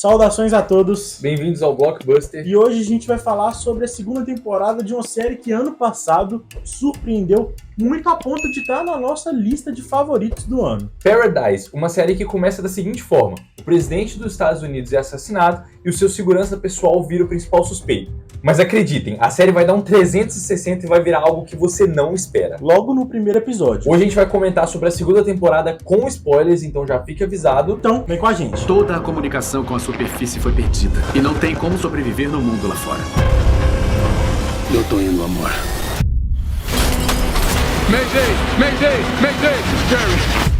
Saudações a todos. Bem-vindos ao Blockbuster. E hoje a gente vai falar sobre a segunda temporada de uma série que ano passado surpreendeu muito a ponto de estar na nossa lista de favoritos do ano. Paradise, uma série que começa da seguinte forma: o presidente dos Estados Unidos é assassinado e o seu segurança pessoal vira o principal suspeito. Mas acreditem, a série vai dar um 360 e vai virar algo que você não espera. Logo no primeiro episódio. Hoje a gente vai comentar sobre a segunda temporada com spoilers, então já fique avisado. Então, vem com a gente. Toda a comunicação com a superfície foi perdida e não tem como sobreviver no mundo lá fora. Eu tô indo, amor. Mayday! Mayday! Mayday! Jerry!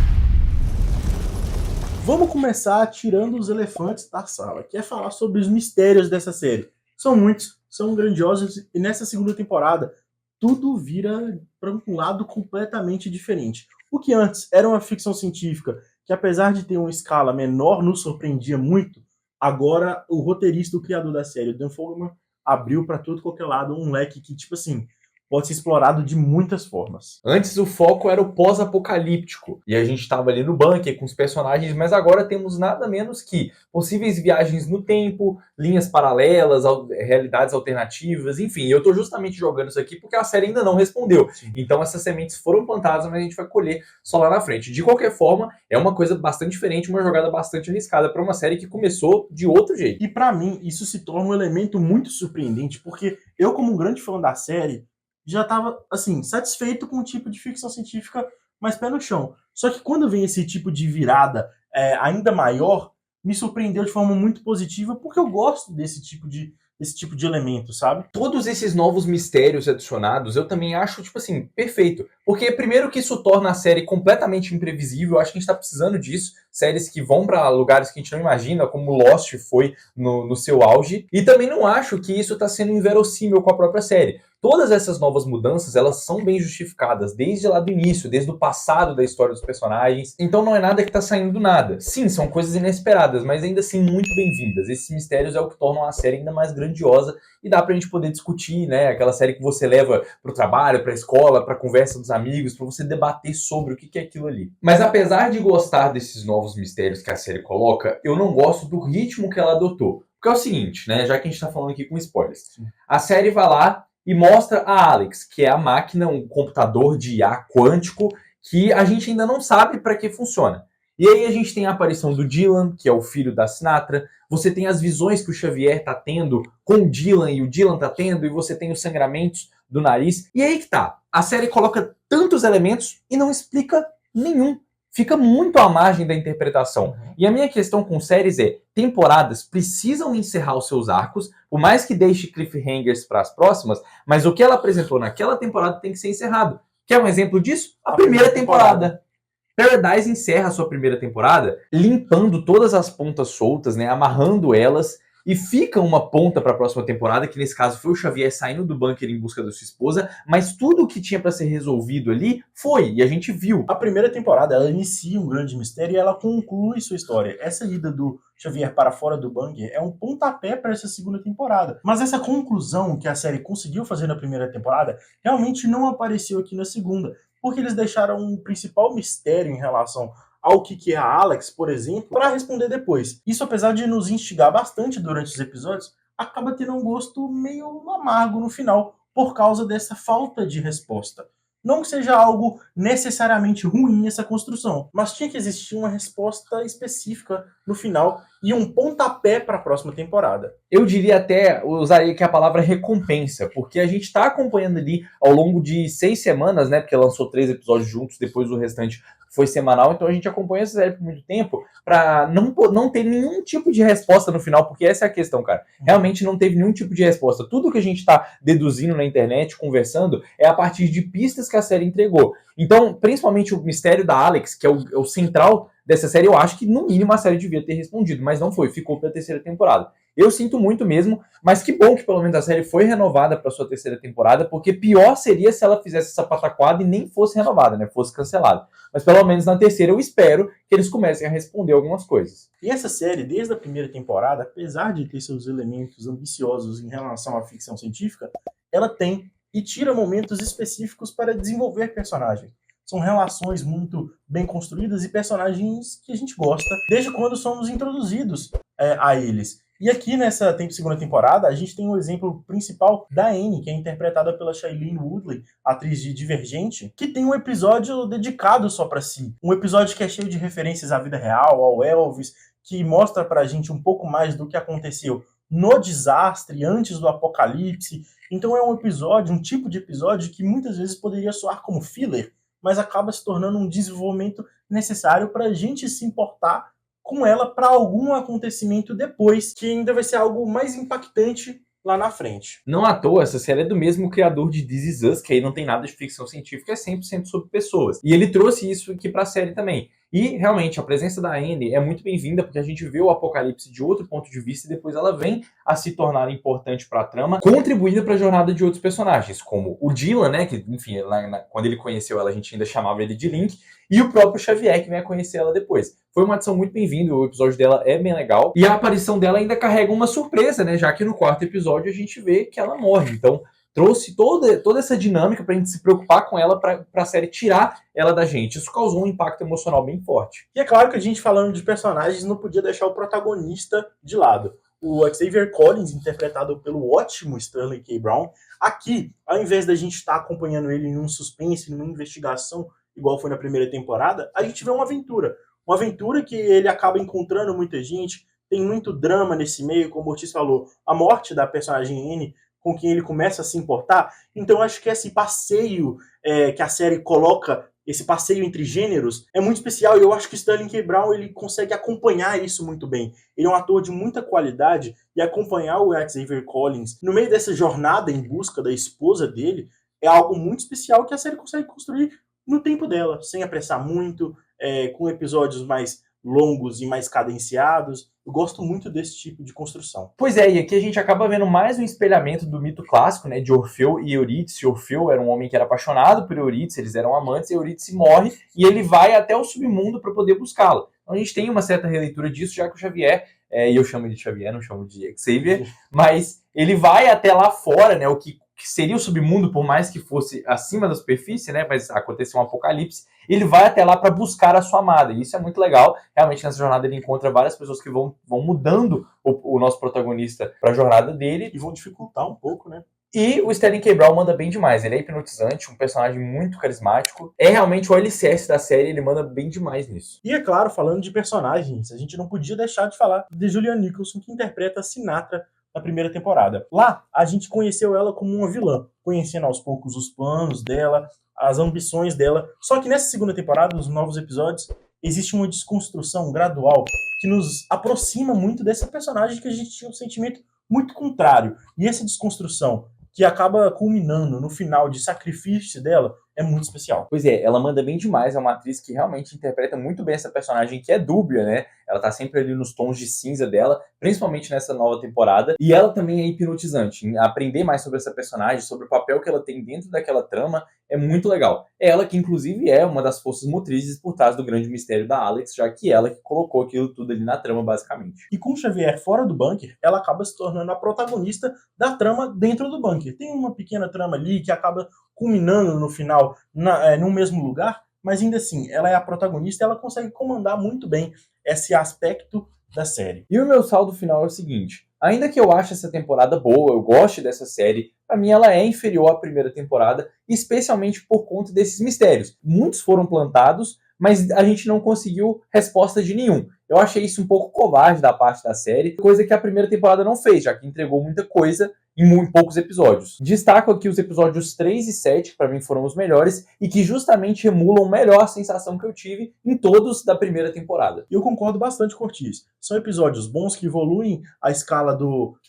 Vamos começar tirando os elefantes da sala, que é falar sobre os mistérios dessa série. São muitos, são grandiosos, e nessa segunda temporada tudo vira para um lado completamente diferente. O que antes era uma ficção científica, que apesar de ter uma escala menor, nos surpreendia muito, agora o roteirista, o criador da série, o Dan Fogelman, abriu para todo qualquer lado um leque que, tipo assim, pode ser explorado de muitas formas. Antes o foco era o pós-apocalíptico, e a gente estava ali no bunker com os personagens, mas agora temos nada menos que possíveis viagens no tempo, linhas paralelas, realidades alternativas, enfim, eu tô justamente jogando isso aqui porque a série ainda não respondeu. Sim. Então essas sementes foram plantadas, mas a gente vai colher só lá na frente. De qualquer forma, é uma coisa bastante diferente, uma jogada bastante arriscada para uma série que começou de outro jeito. E para mim, isso se torna um elemento muito surpreendente, porque eu, como um grande fã da série, já estava, assim, satisfeito com o tipo de ficção científica mais pé no chão. Só que quando vem esse tipo de virada ainda maior, me surpreendeu de forma muito positiva, porque eu gosto desse tipo de elemento, sabe? Todos esses novos mistérios adicionados, eu também acho, tipo assim, perfeito. Porque primeiro que isso torna a série completamente imprevisível, eu acho que a gente tá precisando disso. Séries que vão para lugares que a gente não imagina, como Lost foi no seu auge. E também não acho que isso tá sendo inverossímil com a própria série. Todas essas novas mudanças, elas são bem justificadas, desde lá do início, desde o passado da história dos personagens. Então não é nada que tá saindo do nada. Sim, são coisas inesperadas, mas ainda assim muito bem-vindas. Esses mistérios é o que tornam a série ainda mais grandiosa e dá pra gente poder discutir, né? Aquela série que você leva pro trabalho, pra escola, pra conversa dos amigos, pra você debater sobre o que é aquilo ali. Mas apesar de gostar desses novos mistérios que a série coloca, eu não gosto do ritmo que ela adotou. Porque é o seguinte, né? Já que a gente tá falando aqui com spoilers. A série vai lá e mostra a Alex, que é a máquina, um computador de IA quântico, que a gente ainda não sabe para que funciona. E aí a gente tem a aparição do Dylan, que é o filho da Sinatra, você tem as visões que o Xavier tá tendo com o Dylan e o Dylan tá tendo, e você tem os sangramentos do nariz. E aí que tá, a série coloca tantos elementos e não explica nenhum. Fica muito à margem da interpretação. E a minha questão com séries é, temporadas precisam encerrar os seus arcos, por mais que deixe cliffhangers para as próximas, mas o que ela apresentou naquela temporada tem que ser encerrado. Quer um exemplo disso? A primeira temporada. Paradise encerra a sua primeira temporada limpando todas as pontas soltas, né, amarrando elas, e fica uma ponta para a próxima temporada, que nesse caso foi o Xavier saindo do bunker em busca da sua esposa, mas tudo o que tinha para ser resolvido ali foi, e a gente viu. A primeira temporada, ela inicia um grande mistério e ela conclui sua história. Essa ida do Xavier para fora do bunker é um pontapé para essa segunda temporada. Mas essa conclusão que a série conseguiu fazer na primeira temporada realmente não apareceu aqui na segunda, porque eles deixaram um principal mistério em relação ao que é a Alex, por exemplo, para responder depois. Isso, apesar de nos instigar bastante durante os episódios, acaba tendo um gosto meio amargo no final, por causa dessa falta de resposta. Não que seja algo necessariamente ruim essa construção, mas tinha que existir uma resposta específica no final e um pontapé para a próxima temporada. Eu diria até, usaria aqui a palavra recompensa, porque a gente está acompanhando ali ao longo de 6 semanas, né? Porque lançou 3 episódios juntos, depois o restante foi semanal, então a gente acompanha essa série por muito tempo para não ter nenhum tipo de resposta no final, porque essa é a questão, cara. Realmente não teve nenhum tipo de resposta. Tudo que a gente está deduzindo na internet, conversando, é a partir de pistas que a série entregou. Então, principalmente o mistério da Alex, que é o central dessa série, eu acho que no mínimo a série devia ter respondido, mas não foi, ficou para a terceira temporada. Eu sinto muito mesmo, mas que bom que pelo menos a série foi renovada para sua terceira temporada, porque pior seria se ela fizesse essa pataquada e nem fosse renovada, né? Fosse cancelada. Mas pelo menos na terceira eu espero que eles comecem a responder algumas coisas. E essa série, desde a primeira temporada, apesar de ter seus elementos ambiciosos em relação à ficção científica, ela tem e tira momentos específicos para desenvolver personagens. São relações muito bem construídas e personagens que a gente gosta desde quando somos introduzidos a eles. E aqui nessa segunda temporada, a gente tem o exemplo principal da Annie, que é interpretada pela Shailene Woodley, atriz de Divergente, que tem um episódio dedicado só pra si. Um episódio que é cheio de referências à vida real, ao Elvis, que mostra pra gente um pouco mais do que aconteceu no desastre, antes do apocalipse. Então é um episódio, um tipo de episódio que muitas vezes poderia soar como filler, mas acaba se tornando um desenvolvimento necessário pra gente se importar com ela para algum acontecimento depois, que ainda vai ser algo mais impactante lá na frente. Não à toa, essa série é do mesmo criador de This Is Us, que aí não tem nada de ficção científica, é 100% sobre pessoas. E ele trouxe isso aqui pra série também. E, realmente, a presença da Annie é muito bem-vinda, porque a gente vê o apocalipse de outro ponto de vista e depois ela vem a se tornar importante pra trama, contribuindo pra jornada de outros personagens, como o Dylan, né, que, enfim, quando ele conheceu ela, a gente ainda chamava ele de Link, e o próprio Xavier, que vem a conhecer ela depois. Foi uma adição muito bem-vinda, o episódio dela é bem legal, e a aparição dela ainda carrega uma surpresa, né, já que no quarto episódio a gente vê que ela morre, então trouxe toda essa dinâmica pra gente se preocupar com ela, pra série tirar ela da gente. Isso causou um impacto emocional bem forte. E é claro que a gente, falando de personagens, não podia deixar o protagonista de lado. O Xavier Collins, interpretado pelo ótimo Sterling K. Brown, aqui, ao invés da gente estar acompanhando ele num suspense, numa investigação, igual foi na primeira temporada, a gente vê uma aventura. Uma aventura que ele acaba encontrando muita gente, tem muito drama nesse meio, como o Ortiz falou, a morte da personagem Annie, com quem ele começa a se importar. Então acho que esse passeio que a série coloca, esse passeio entre gêneros, é muito especial, e eu acho que Sterling K. Brown ele consegue acompanhar isso muito bem. Ele é um ator de muita qualidade, e acompanhar o Xavier Collins no meio dessa jornada em busca da esposa dele é algo muito especial que a série consegue construir no tempo dela, sem apressar muito, com episódios mais longos e mais cadenciados. Eu gosto muito desse tipo de construção. Pois é, e aqui a gente acaba vendo mais um espelhamento do mito clássico, né, de Orfeu e Eurídice. Orfeu era um homem que era apaixonado por Eurídice, eles eram amantes, e Eurídice morre, e ele vai até o submundo para poder buscá-la. Então a gente tem uma certa releitura disso, já que o Xavier, e eu chamo ele de Xavier, não chamo de Xavier, mas ele vai até lá fora, né, o que seria o submundo, por mais que fosse acima da superfície, né, mas aconteceu um apocalipse, ele vai até lá para buscar a sua amada, e isso é muito legal. Realmente nessa jornada ele encontra várias pessoas que vão mudando o nosso protagonista para a jornada dele. E vão dificultar um pouco, né? E o Sterling K. Brown manda bem demais, ele é hipnotizante, um personagem muito carismático, é realmente o alicerce da série, ele manda bem demais nisso. E é claro, falando de personagens, a gente não podia deixar de falar de Julianne Nicholson, que interpreta a Sinatra na primeira temporada. Lá, a gente conheceu ela como uma vilã, conhecendo aos poucos os planos dela, as ambições dela. Só que nessa segunda temporada, nos novos episódios, existe uma desconstrução gradual que nos aproxima muito dessa personagem que a gente tinha um sentimento muito contrário. E essa desconstrução, que acaba culminando no final de sacrifício dela, é muito especial. Pois é, ela manda bem demais, é uma atriz que realmente interpreta muito bem essa personagem que é dúbia, né? Ela tá sempre ali nos tons de cinza dela, principalmente nessa nova temporada, e ela também é hipnotizante. Aprender mais sobre essa personagem, sobre o papel que ela tem dentro daquela trama, é muito legal. Ela que, inclusive, é uma das forças motrizes por trás do grande mistério da Alex, já que ela que colocou aquilo tudo ali na trama, basicamente. E com Xavier fora do bunker, ela acaba se tornando a protagonista da trama dentro do bunker. Tem uma pequena trama ali que acaba culminando no final no mesmo lugar, mas ainda assim, ela é a protagonista e ela consegue comandar muito bem esse aspecto da série. E o meu saldo final é o seguinte: ainda que eu ache essa temporada boa, eu goste dessa série, pra mim ela é inferior à primeira temporada, especialmente por conta desses mistérios. Muitos foram plantados, mas a gente não conseguiu resposta de nenhum. Eu achei isso um pouco covarde da parte da série, coisa que a primeira temporada não fez, já que entregou muita coisa em poucos episódios. Destaco aqui os episódios 3 e 7, que pra mim foram os melhores, e que justamente emulam melhor a sensação que eu tive em todos da primeira temporada. Eu concordo bastante com o Ortiz. São episódios bons que evoluem a escala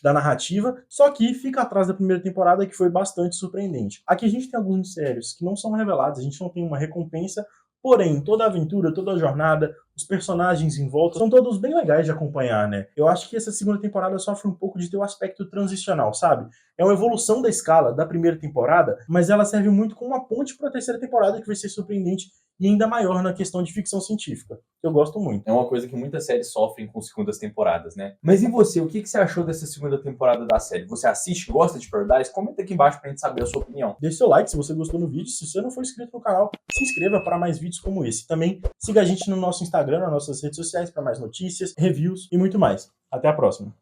da narrativa, só que fica atrás da primeira temporada, que foi bastante surpreendente. Aqui a gente tem alguns mistérios que não são revelados, a gente não tem uma recompensa, porém, toda a aventura, toda a jornada, os personagens em volta, são todos bem legais de acompanhar, né? Eu acho que essa segunda temporada sofre um pouco de ter o aspecto transicional, sabe? É uma evolução da escala da primeira temporada, mas ela serve muito como uma ponte para a terceira temporada, que vai ser surpreendente e ainda maior na questão de ficção científica, que eu gosto muito. É uma coisa que muitas séries sofrem com segundas temporadas, né? Mas e você? O que você achou dessa segunda temporada da série? Você assiste, gosta de Paradise? Comenta aqui embaixo pra gente saber a sua opinião. Deixe seu like se você gostou do vídeo. Se você não for inscrito no canal, se inscreva para mais vídeos como esse. Também siga a gente no nosso Instagram, nas nossas redes sociais para mais notícias, reviews e muito mais. Até a próxima.